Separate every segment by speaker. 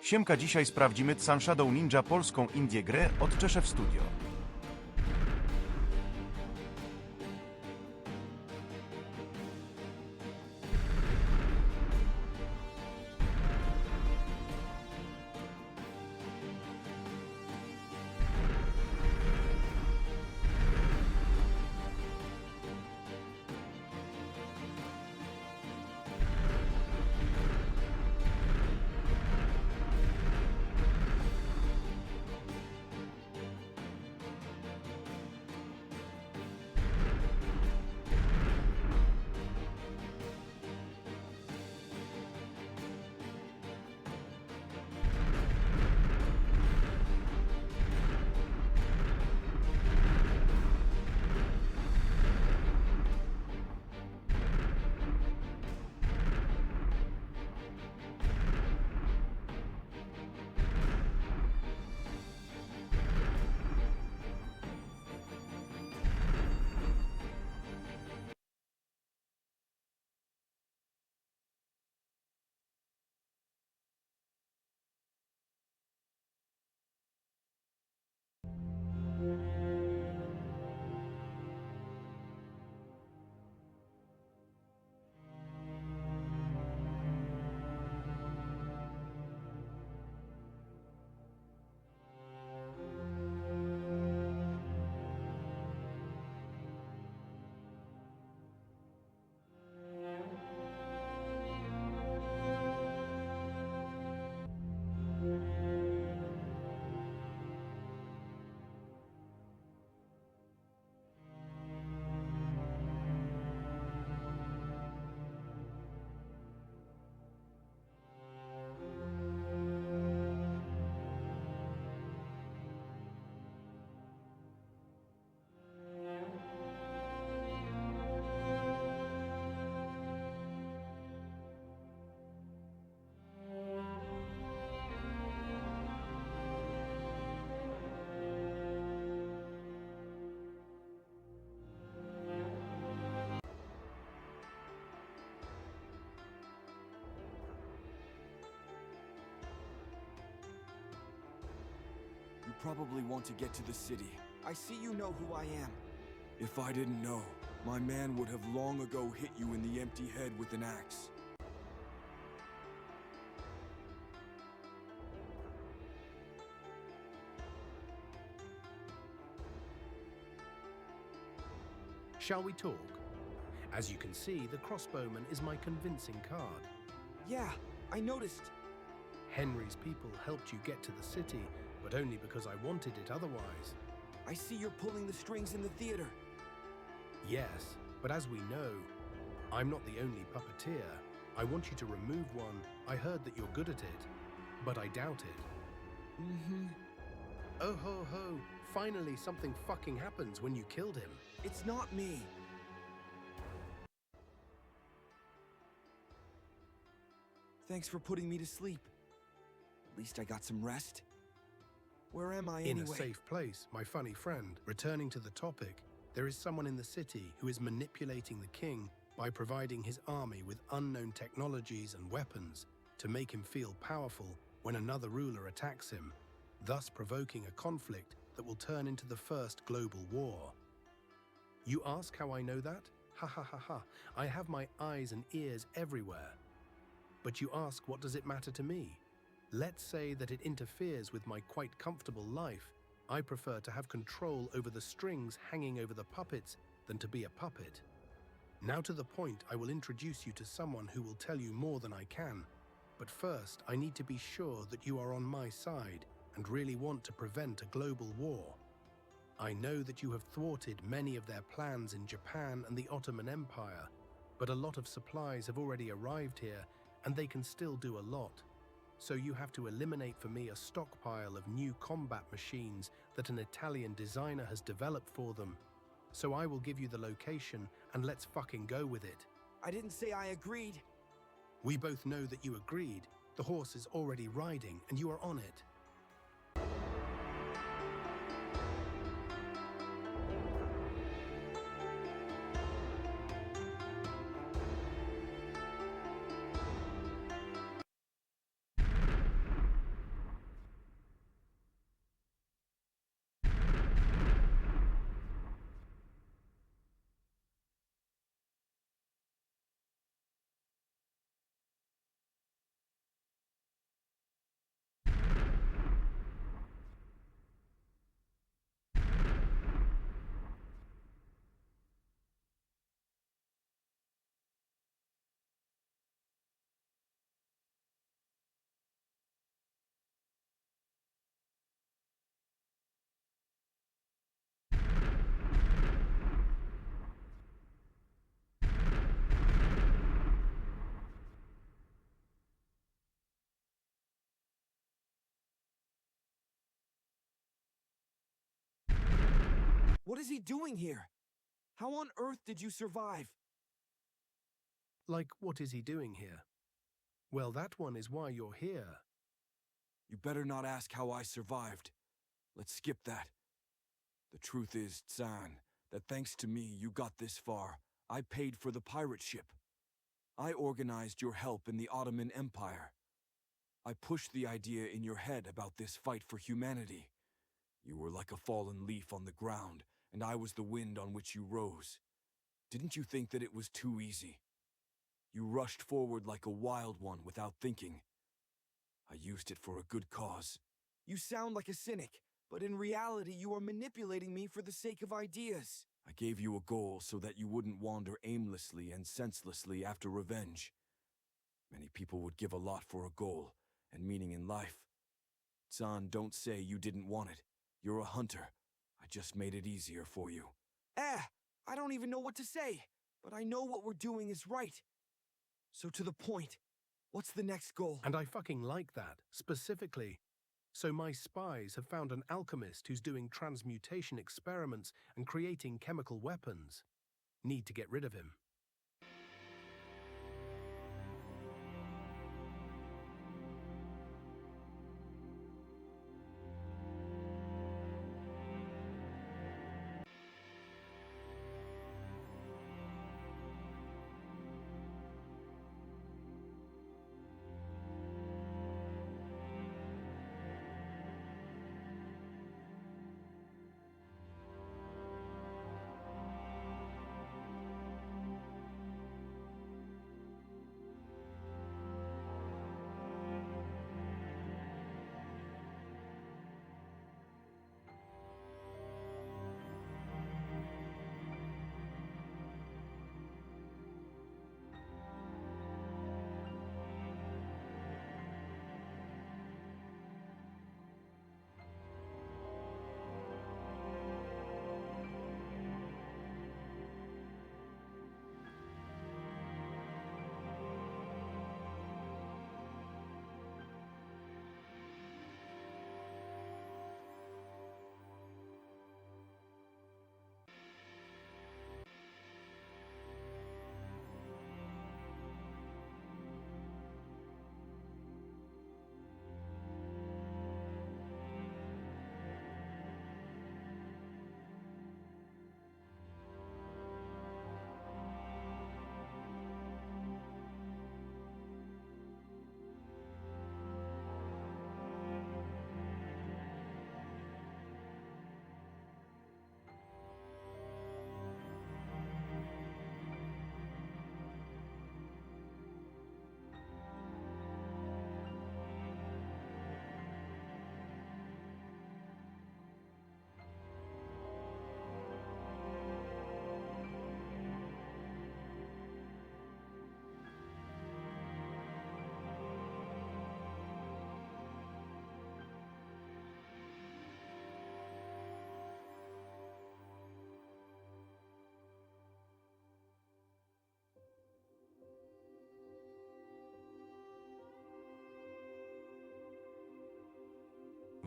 Speaker 1: Siemka, dzisiaj sprawdzimy Tsan-shadow Ninja polską indie grę od cz.5 Studio.
Speaker 2: You probably want to get to the city. I see you know who I am. If I didn't know, my man would have long ago hit you in the empty head with an axe.
Speaker 3: Shall we talk? As you can see, the crossbowman is my convincing card.
Speaker 2: Yeah, I noticed.
Speaker 3: Henry's people helped you get to the city, but only because I wanted it otherwise.
Speaker 2: I see you're pulling the strings in the theater.
Speaker 3: Yes, but as we know, I'm not the only puppeteer. I want you to remove one. I heard that you're good at it, but I doubt it. Oh ho ho, finally something fucking happens when you killed him.
Speaker 2: It's not me. Thanks for putting me to sleep. At least I got some rest. Where am I anyway?
Speaker 3: In a safe place, my funny friend. Returning to the topic, there is someone in the city who is manipulating the king by providing his army with unknown technologies and weapons to make him feel powerful when another ruler attacks him, thus provoking a conflict that will turn into the first global war. You ask how I know that? Ha ha ha ha. I have my eyes and ears everywhere. But you ask, what does it matter to me? Let's say that it interferes with my quite comfortable life. I prefer to have control over the strings hanging over the puppets than to be a puppet. Now to the point, I will introduce you to someone who will tell you more than I can. But first, I need to be sure that you are on my side and really want to prevent a global war. I know that you have thwarted many of their plans in Japan and the Ottoman Empire, but a lot of supplies have already arrived here and they can still do a lot. So you have to eliminate for me a stockpile of new combat machines that an Italian designer has developed for them. So I will give you the location and let's fucking go with it.
Speaker 2: I didn't say I agreed.
Speaker 3: We both know that you agreed. The horse is already riding and you are on it.
Speaker 2: What is he doing here? How on earth did you survive?
Speaker 3: Like, what is he doing here? Well, that one is why you're here.
Speaker 2: You better not ask how I survived. Let's skip that. The truth is, Tsan, that thanks to me you got this far. I paid for the pirate ship. I organized your help in the Ottoman Empire. I pushed the idea in your head about this fight for humanity. You were like a fallen leaf on the ground, and I was the wind on which you rose. Didn't you think that it was too easy? You rushed forward like a wild one without thinking. I used it for a good cause. You sound like a cynic, but in reality you are manipulating me for the sake of ideas. I gave you a goal so that you wouldn't wander aimlessly and senselessly after revenge. Many people would give a lot for a goal and meaning in life. Tsan, don't say you didn't want it. You're a hunter. I just made it easier for you. I don't even know what to say, but I know what we're doing is right. So to the point, what's the next goal?
Speaker 3: And I fucking like that, specifically. So my spies have found an alchemist who's doing transmutation experiments and creating chemical weapons. Need to get rid of him.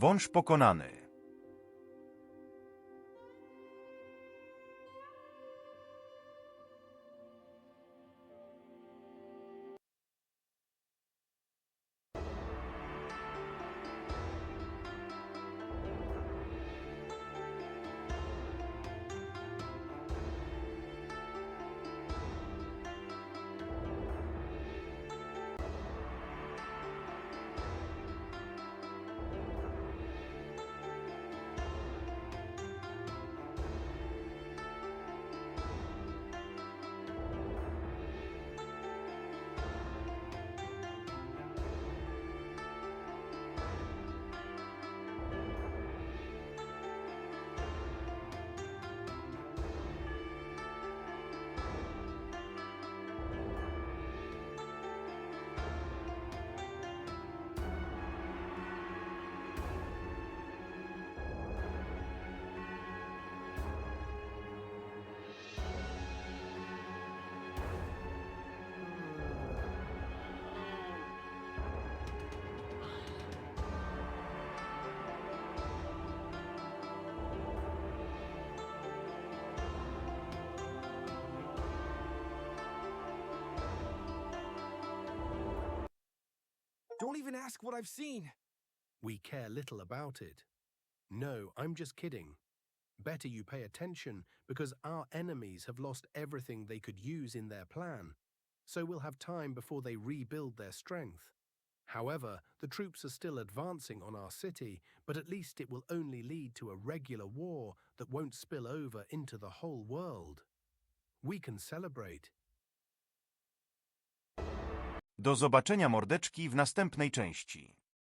Speaker 1: Wąż pokonany.
Speaker 2: Don't even ask what I've seen.
Speaker 3: We care little about it. No, I'm just kidding. Better you pay attention because our enemies have lost everything they could use in their plan, so we'll have time before they rebuild their strength. However, the troops are still advancing on our city, but at least it will only lead to a regular war that won't spill over into the whole world. We can celebrate.
Speaker 1: Do zobaczenia mordeczki w następnej części.